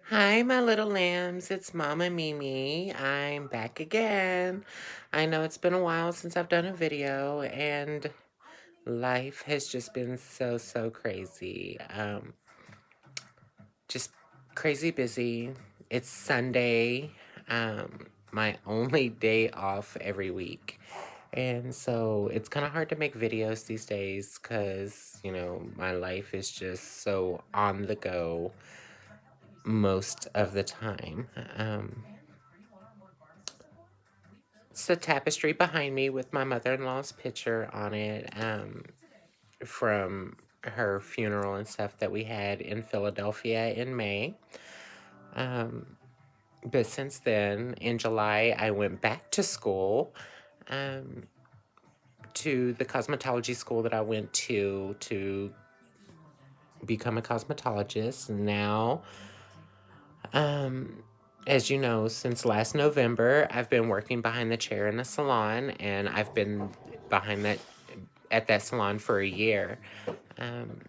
Hi, my little lambs. It's Mama Mimi. I'm back again. I know it's been a while since I've done a video, and life has just been so crazy. Just crazy busy. It's Sunday, my only day off every week. And so it's kind of hard to make videos these days because, my life is just so on the go most of the time. It's a tapestry behind me with my mother-in-law's picture on it, from her funeral and stuff that we had in Philadelphia in May. Um, but since then, in July, I went back to school, um, to the cosmetology school that I went to become a cosmetologist. Now, um, as you know, since last November, I've been working behind the chair in the salon, and I've been behind that at that salon for a year. Um,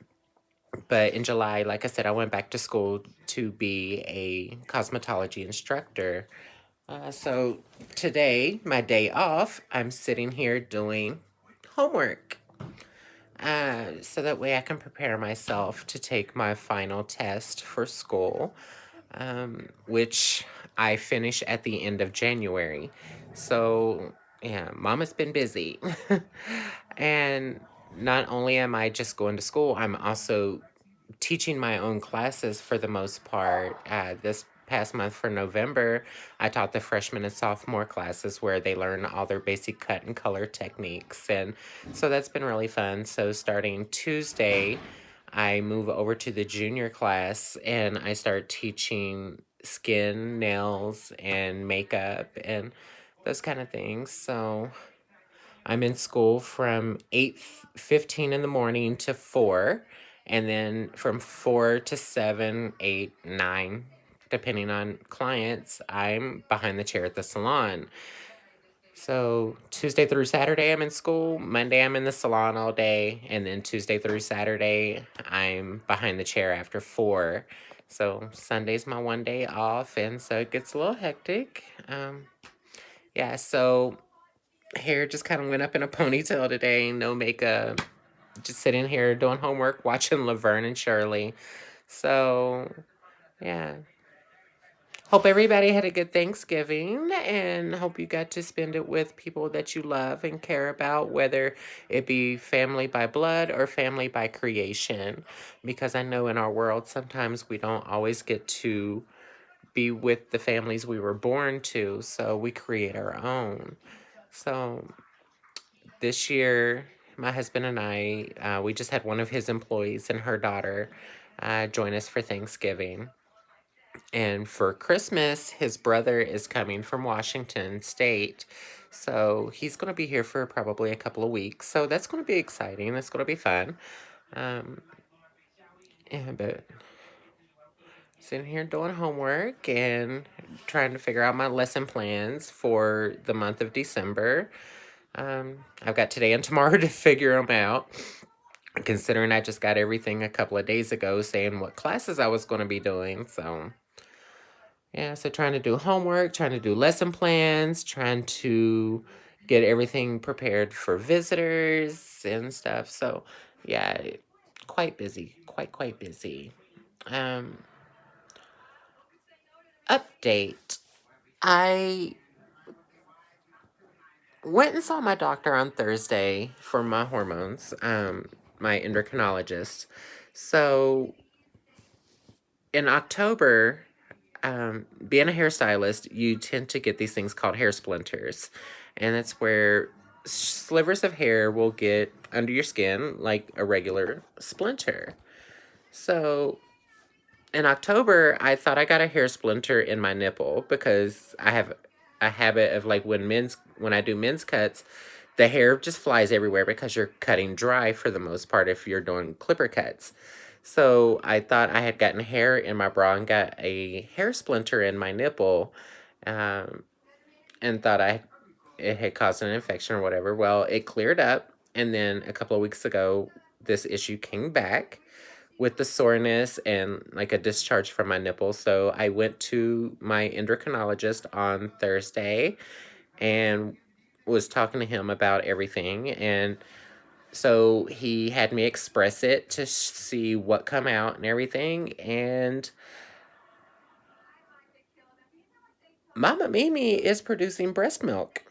but in July, like I said, I went back to school to be a cosmetology instructor. So today, my day off, I'm sitting here doing homework. So that way I can prepare myself to take my final test for school, which I finish at the end of January. So, yeah, Mama's been busy. And not only am I just going to school, I'm also teaching my own classes for the most part. This past month for November, I taught the freshman and sophomore classes where they learn all their basic cut and color techniques. And so that's been really fun. So starting Tuesday, I move over to the junior class and I start teaching skin, nails, and makeup and those kind of things. So I'm in school from 8:15 in the morning to 4, and then from 4 to 7, 8, 9, depending on clients, I'm behind the chair at the salon. So Tuesday through Saturday, I'm in school. Monday, I'm in the salon all day. And then Tuesday through Saturday, I'm behind the chair after 4. So Sunday's my one day off. And so it gets a little hectic. Yeah, so hair just kind of went up in a ponytail today. No makeup. Just sitting here doing homework, watching Laverne and Shirley. So, yeah. Hope everybody had a good Thanksgiving and hope you got to spend it with people that you love and care about, whether it be family by blood or family by creation. Because I know in our world, sometimes we don't always get to be with the families we were born to, so we create our own. So, this year, my husband and I, we just had one of his employees and her daughter join us for Thanksgiving. And for Christmas, his brother is coming from Washington State. So he's going to be here for probably a couple of weeks. So that's going to be exciting. That's going to be fun. Um, yeah, but sitting here doing homework and trying to figure out my lesson plans for the month of December. I've got today and tomorrow to figure them out, considering I just got everything a couple of days ago saying what classes I was going to be doing. So, yeah, so trying to do homework, trying to do lesson plans, trying to get everything prepared for visitors and stuff. So, yeah, quite busy, quite busy. Um, Update. I went and saw my doctor on Thursday for my hormones, my endocrinologist. So in October, being a hairstylist, you tend to get these things called hair splinters. And that's where slivers of hair will get under your skin like a regular splinter. So in October, I thought I got a hair splinter in my nipple because I have a habit of like when I do men's cuts, the hair just flies everywhere because you're cutting dry for the most part if you're doing clipper cuts. So I thought I had gotten hair in my bra and got a hair splinter in my nipple, um, and thought it had caused an infection or whatever. Well, it cleared up, and then a couple of weeks ago, this issue came back with the soreness and like a discharge from my nipples. So I went to my endocrinologist on Thursday and was talking to him about everything. And so he had me express it to see what come out and everything. And Mama Mimi is producing breast milk.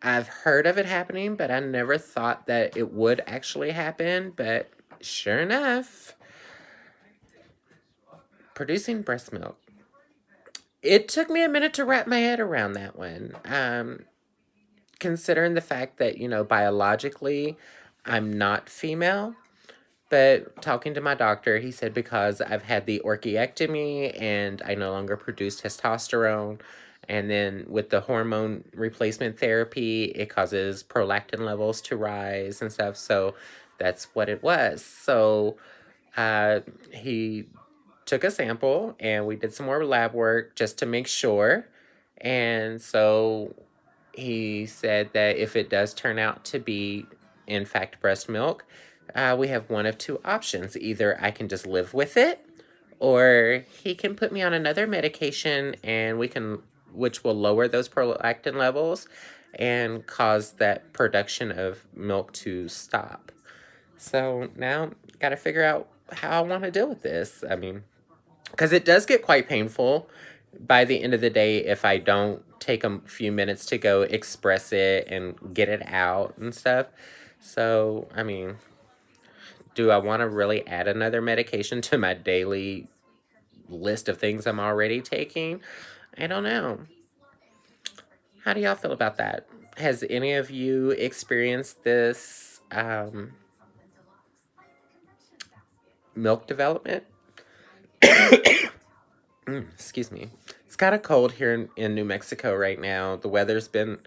I've heard of it happening, but I never thought that it would actually happen. But sure enough, producing breast milk. It took me a minute to wrap my head around that one. Considering the fact that, biologically, I'm not female. But talking to my doctor, he said because I've had the orchiectomy and I no longer produce testosterone. And then with the hormone replacement therapy, it causes prolactin levels to rise and stuff. So that's what it was. So uh, he took a sample and we did some more lab work just to make sure. And so he said that if it does turn out to be, in fact, breast milk, we have one of two options. Either I can just live with it, or he can put me on another medication and which will lower those prolactin levels and cause that production of milk to stop. So now, got to figure out how I want to deal with this. I mean, because it does get quite painful by the end of the day if I don't take a few minutes to go express it and get it out and stuff. So, I mean, do I want to really add another medication to my daily list of things I'm already taking? I don't know. How do y'all feel about that? Has any of you experienced this milk development? Excuse me. It's kind of cold here in New Mexico right now. The weather's been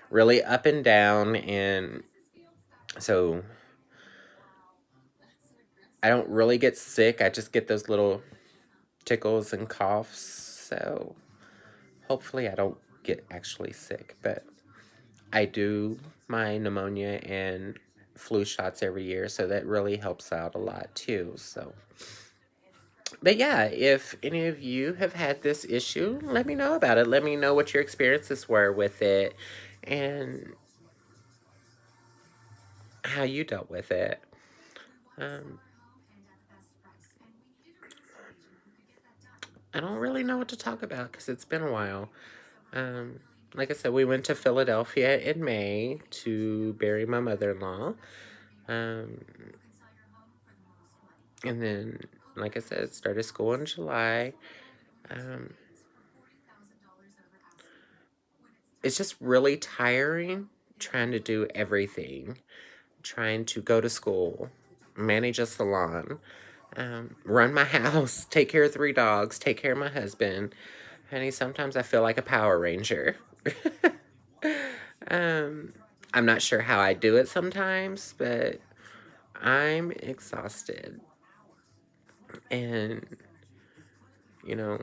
really up and down, and so I don't really get sick. I just get those little tickles and coughs. So hopefully I don't get actually sick, but I do my pneumonia and flu shots every year, so that really helps out a lot too. So, but yeah, if any of you have had this issue, let me know about it. Let me know what your experiences were with it and how you dealt with it. Um, I don't really know what to talk about because it's been a while. Um, like I said, we went to Philadelphia in May to bury my mother-in-law. Um, and then, like I said, started school in July. Um, it's just really tiring trying to do everything, trying to go to school, manage a salon, run my house, take care of three dogs, take care of my husband. Honey, sometimes I feel like a Power Ranger. um, I'm not sure how I do it sometimes, but I'm exhausted. And, you know,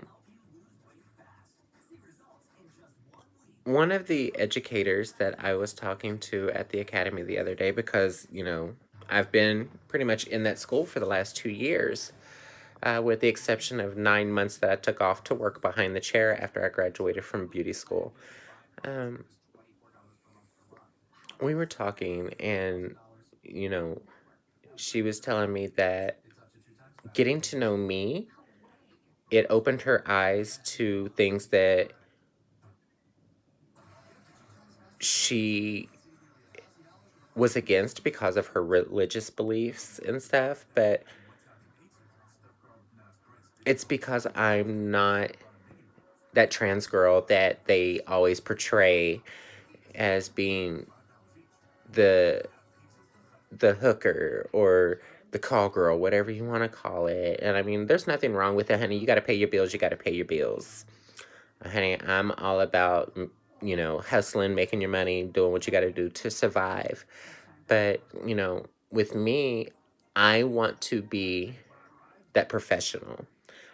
one of the educators that I was talking to at the academy the other day, because, I've been pretty much in that school for the last 2 years, with the exception of 9 months that I took off to work behind the chair after I graduated from beauty school. Um, we were talking, and, you know, she was telling me that getting to know me, it opened her eyes to things that she was against because of her religious beliefs and stuff, but it's because I'm not that trans girl that they always portray as being the hooker or the call girl, whatever you want to call it. And I mean, there's nothing wrong with it, honey. You got to pay your bills. You got to pay your bills. Honey, I'm all about, hustling, making your money, doing what you got to do to survive. But, with me, I want to be that professional.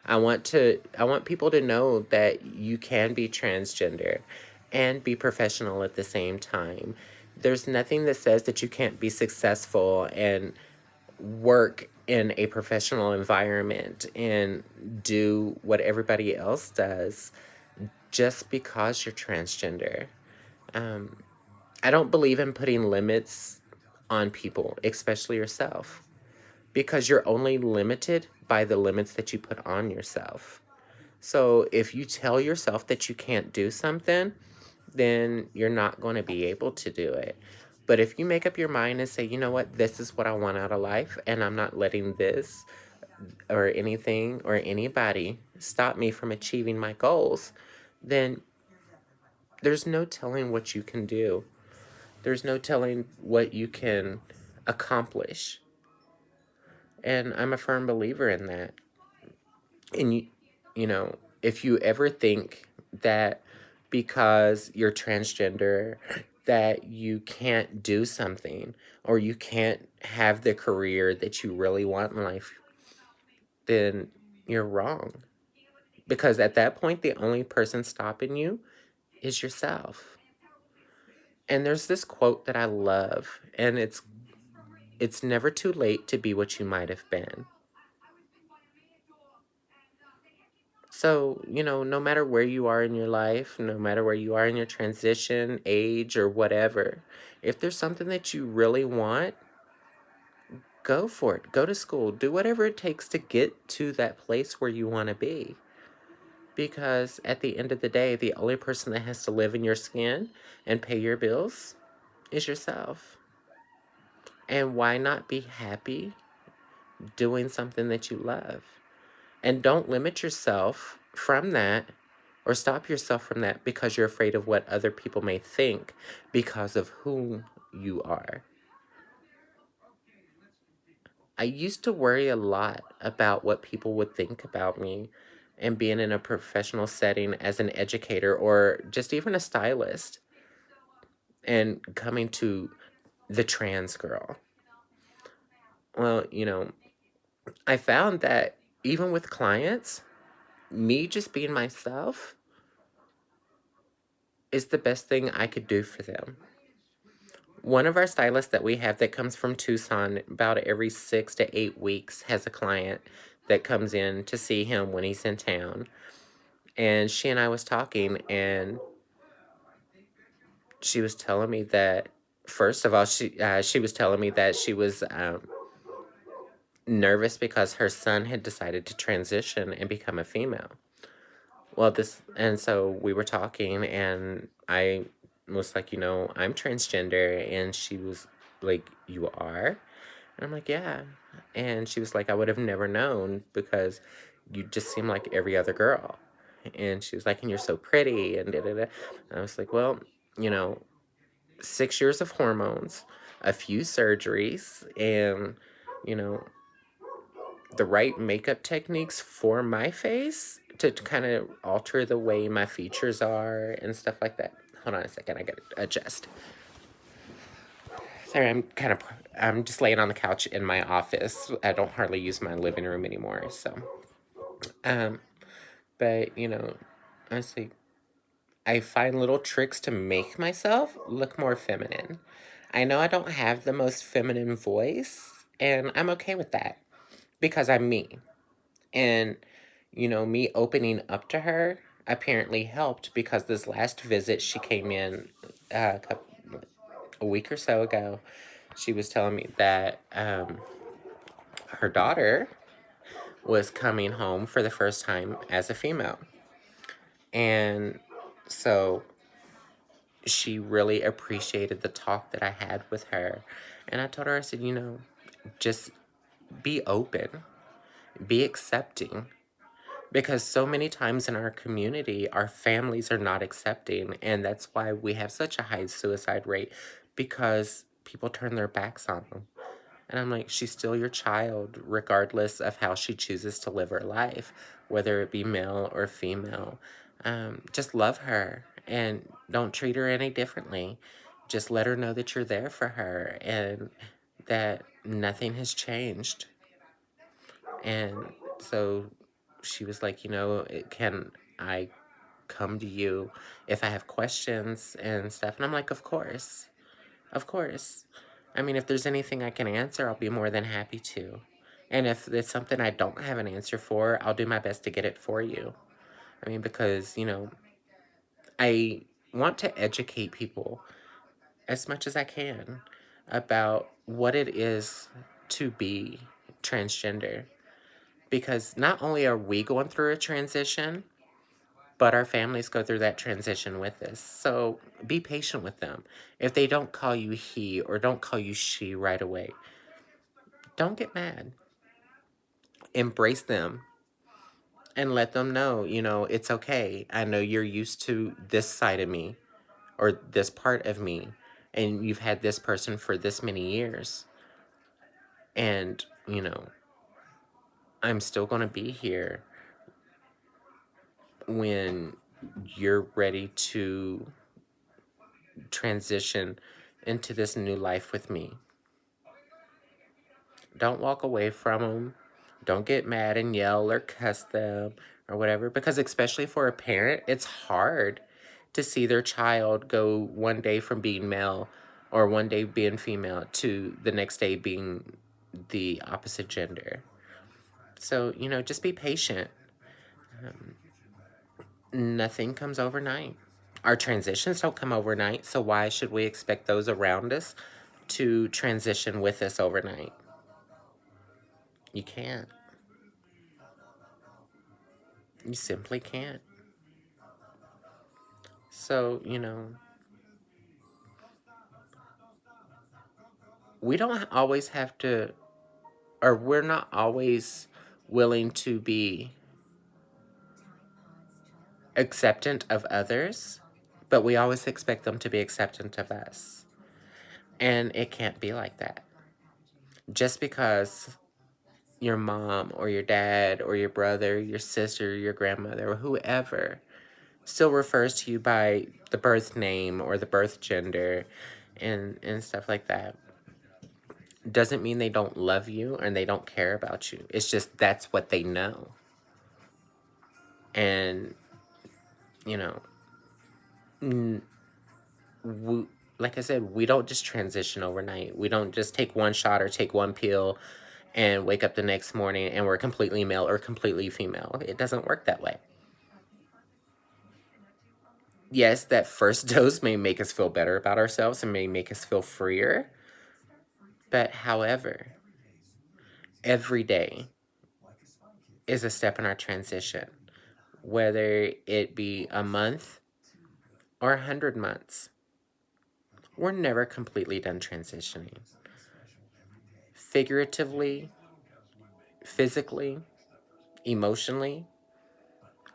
I want people to know that you can be transgender and be professional at the same time. There's nothing that says that you can't be successful and work in a professional environment and do what everybody else does just because you're transgender. Um, I don't believe in putting limits on people, especially yourself, because you're only limited by the limits that you put on yourself. So if you tell yourself that you can't do something, then you're not going to be able to do it. But if you make up your mind and say, you know what, this is what I want out of life, and I'm not letting this or anything or anybody stop me from achieving my goals, then there's no telling what you can do. There's no telling what you can accomplish. And I'm a firm believer in that. And you know, if you ever think that because you're transgender that you can't do something or you can't have the career that you really want in life, then you're wrong. Because at that point, the only person stopping you is yourself. And there's this quote that I love, and it's never too late to be what you might have been. So, you know, no matter where you are in your life, no matter where you are in your transition, age, or whatever, if there's something that you really want, go for it. Go to school. Do whatever it takes to get to that place where you want to be. Because at the end of the day, the only person that has to live in your skin and pay your bills is yourself. And why not be happy doing something that you love? And don't limit yourself from that or stop yourself from that because you're afraid of what other people may think because of who you are. I used to worry a lot about what people would think about me and being in a professional setting as an educator or just even a stylist and coming to the trans girl. Well, you know, I found that even with clients, me just being myself is the best thing I could do for them. One of our stylists that we have that comes from Tucson about every 6 to 8 weeks has a client that comes in to see him when he's in town. And she and I was talking, and she was telling me that first of all, she was telling me that she was nervous because her son had decided to transition and become a female. Well, this and so we were talking, and I was like, you know, I'm transgender, and she was like, you are? And I'm like, yeah. And she was like, I would have never known because you just seem like every other girl. And she was like, and you're so pretty, and da da da. And I was like, well, you know, 6 years of hormones, a few surgeries, and, you know, the right makeup techniques for my face to kind of alter the way my features are and stuff like that. Hold on a second, I gotta adjust. Sorry, I'm just laying on the couch in my office. I don't hardly use my living room anymore, so. Um, but, you know, honestly, I find little tricks to make myself look more feminine. I know I don't have the most feminine voice, and I'm okay with that because I'm me. And, you know, me opening up to her apparently helped because this last visit she came in a week or so ago. She was telling me that her daughter was coming home for the first time as a female. And so she really appreciated the talk that I had with her. And I told her, I said, you know, just be open, be accepting. Because so many times in our community, our families are not accepting. And that's why we have such a high suicide rate because people turn their backs on them. And I'm like, she's still your child, regardless of how she chooses to live her life, whether it be male or female. Just love her and don't treat her any differently. Just let her know that you're there for her and that nothing has changed. And so she was like, you know, can I come to you if I have questions and stuff? And I'm like, of course. Of course. I mean, if there's anything I can answer, I'll be more than happy to. And if it's something I don't have an answer for, I'll do my best to get it for you. I mean, because, I want to educate people as much as I can about what it is to be transgender. Because not only are we going through a transition, but our families go through that transition with us. So be patient with them. If they don't call you he or don't call you she right away, don't get mad. Embrace them and let them know, it's okay. I know you're used to this side of me or this part of me, and you've had this person for this many years. And, I'm still going to be here when you're ready to transition into this new life with me. Don't walk away from them. Don't get mad and yell or cuss them or whatever, because especially for a parent, it's hard to see their child go one day from being male or one day being female to the next day being the opposite gender. So, just be patient. Um, Nothing comes overnight. Our transitions don't come overnight, so why should we expect those around us to transition with us overnight? You can't. You simply can't. So, we don't always have to, or we're not always willing to be acceptant of others, but we always expect them to be acceptant of us. And it can't be like that. Just because your mom or your dad or your brother, your sister, your grandmother, or whoever still refers to you by the birth name or the birth gender and stuff like that, doesn't mean they don't love you and they don't care about you. It's just that's what they know. And, you know, n- we, like I said, we don't just transition overnight. We don't just take one shot or take one pill and wake up the next morning and we're completely male or completely female. It doesn't work that way. Yes, that first dose may make us feel better about ourselves and may make us feel freer. But however, every day is a step in our transition, whether it be a month or 100 months. We're never completely done transitioning. Figuratively, physically, emotionally,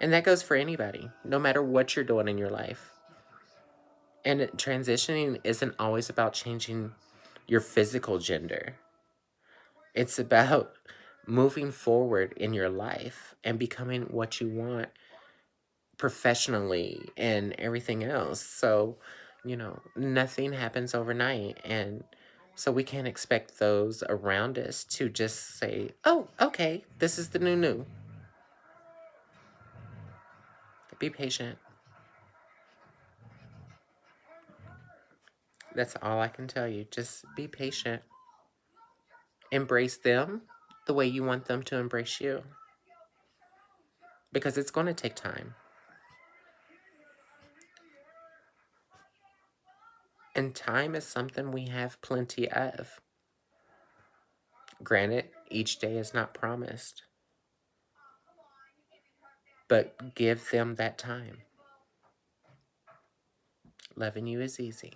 and that goes for anybody, no matter what you're doing in your life. And transitioning isn't always about changing your physical gender. It's about moving forward in your life and becoming what you want professionally and everything else. So, nothing happens overnight. And so we can't expect those around us to just say, oh, okay, this is the new. Be patient. That's all I can tell you. Just be patient. Embrace them the way you want them to embrace you. Because it's going to take time. And time is something we have plenty of. Granted, each day is not promised, but give them that time. Loving you is easy.